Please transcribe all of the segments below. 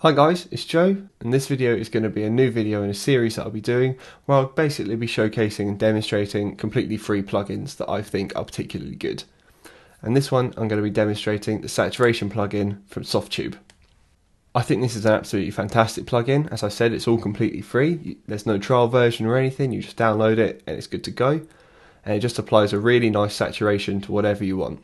Hi guys, it's Joe, and this video is going to be a new video in a series that I'll be doing where I'll basically be showcasing and demonstrating completely free plugins that I think are particularly good. And this one I'm going to be demonstrating the saturation plugin from Softube. I think this is an absolutely fantastic plugin. As I said, it's all completely free. There's no trial version or anything, you just download it and it's good to go. And it just applies a really nice saturation to whatever you want.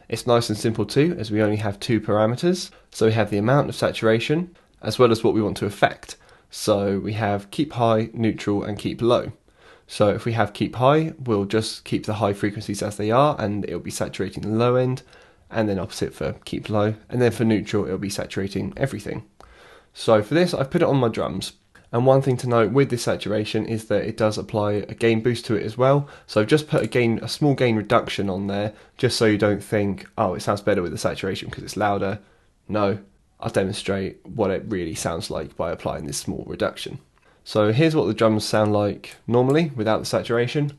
It's nice and simple too, as we only have two parameters. So we have the amount of saturation, as well as what we want to affect. So we have keep high, neutral, and keep low. So if we have keep high, we'll just keep the high frequencies as they are, and it'll be saturating the low end, and then opposite for keep low, and then for neutral, it'll be saturating everything. So for this, I've put it on my drums. And one thing to note with this saturation is that it does apply a gain boost to it as well. So I've just put a small gain reduction on there, just so you don't think, oh, it sounds better with the saturation because it's louder. No, I'll demonstrate what it really sounds like by applying this small reduction. So here's what the drums sound like normally without the saturation.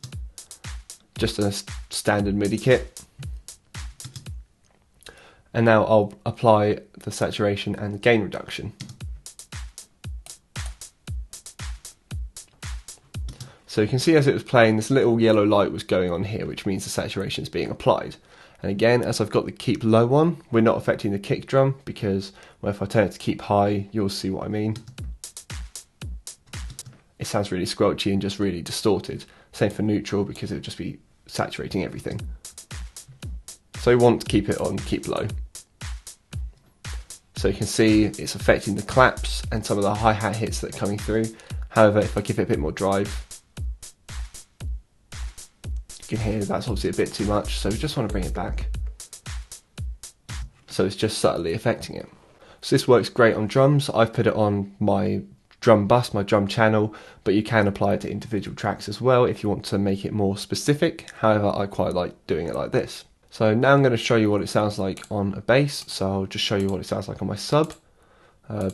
Just a standard MIDI kit. And now I'll apply the saturation and the gain reduction. So you can see as it was playing, this little yellow light was going on here, which means the saturation is being applied. And again, as I've got the keep low on, we're not affecting the kick drum because, well, if I turn it to keep high, you'll see what I mean. It sounds really squelchy and just really distorted. Same for neutral because it would just be saturating everything. So we want to keep it on keep low. So you can see it's affecting the claps and some of the hi-hat hits that are coming through. However, if I give it a bit more drive, you can hear that's obviously a bit too much, so we just want to bring it back. So it's just subtly affecting it. So this works great on drums. I've put it on my drum bus, my drum channel, but you can apply it to individual tracks as well if you want to make it more specific. However, I quite like doing it like this. So now I'm going to show you what it sounds like on a bass. So I'll just show you what it sounds like on my sub.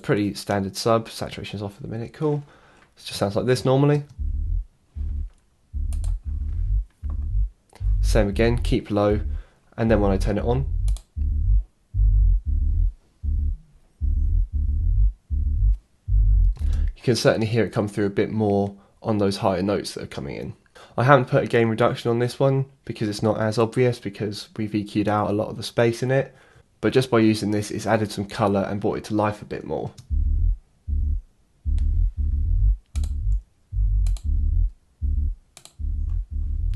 Pretty standard sub, saturation's off at the minute, cool. It just sounds like this normally. Same again, keep low, and then when I turn it on, you can certainly hear it come through a bit more on those higher notes that are coming in. I haven't put a gain reduction on this one because it's not as obvious because we've EQ'd out a lot of the space in it, but just by using this, it's added some colour and brought it to life a bit more.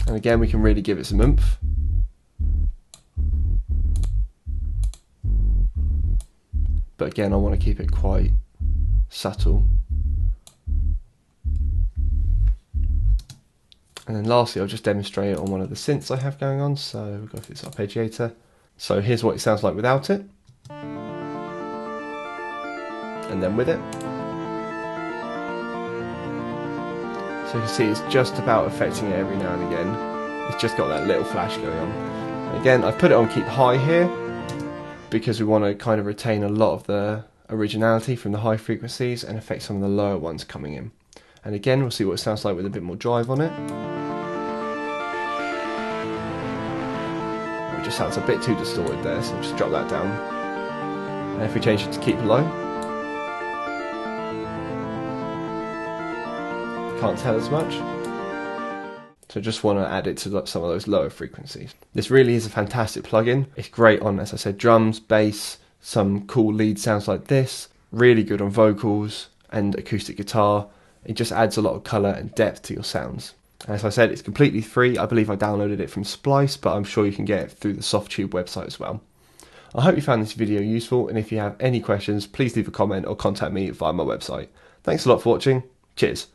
And again, we can really give it some oomph. But again, I want to keep it quite subtle. And then lastly, I'll just demonstrate it on one of the synths I have going on. So we'll go for this arpeggiator. So here's what it sounds like without it. And then with it. So you can see it's just about affecting it every now and again. It's just got that little flash going on. And again, I've put it on keep high here because we want to kind of retain a lot of the originality from the high frequencies and affect some of the lower ones coming in. And again, we'll see what it sounds like with a bit more drive on it. It just sounds a bit too distorted there, so I'll just drop that down. And if we change it to keep low, can't tell as much. So just want to add it to some of those lower frequencies. This really is a fantastic plugin. It's great on, as I said, drums, bass, some cool lead sounds like this. Really good on vocals and acoustic guitar. It just adds a lot of colour and depth to your sounds. As I said, it's completely free. I believe I downloaded it from Splice, but I'm sure you can get it through the Softube website as well. I hope you found this video useful, and if you have any questions, please leave a comment or contact me via my website. Thanks a lot for watching. Cheers.